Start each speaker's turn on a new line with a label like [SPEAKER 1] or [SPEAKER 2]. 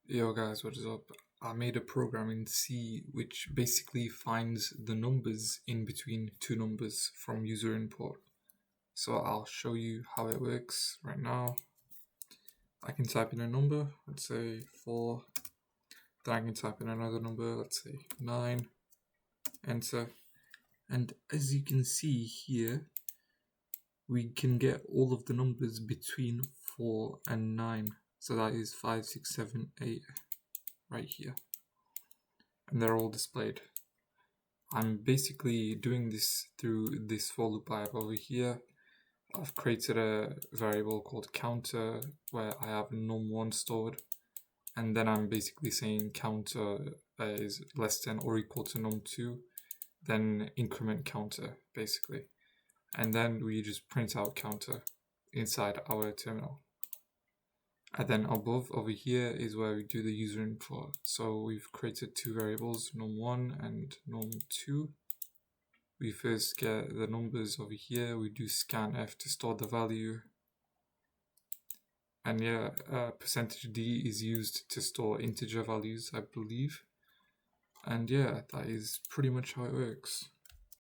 [SPEAKER 1] Yo guys, what is up? I made a program in C which basically finds the numbers in between two numbers from user input. So I'll show you how it works right now. I can type in a number, let's say 4, then I can type in another number, let's say 9, enter. And as you can see here, we can get all of the numbers between 4 and 9. So that is 5, 6, 7, 8 right here. And they're all displayed. I'm basically doing this through this for loop I have over here. I've created a variable called counter where I have num1 stored, and then I'm basically saying counter is less than or equal to num2, then increment counter basically, and then we just print out counter inside our terminal. And then above over here is where we do the user input. So we've created two variables, num1 and num2. We first get the numbers over here, we do scanf to store the value. And yeah, %d is used to store integer values, I believe. And yeah, that is pretty much how it works.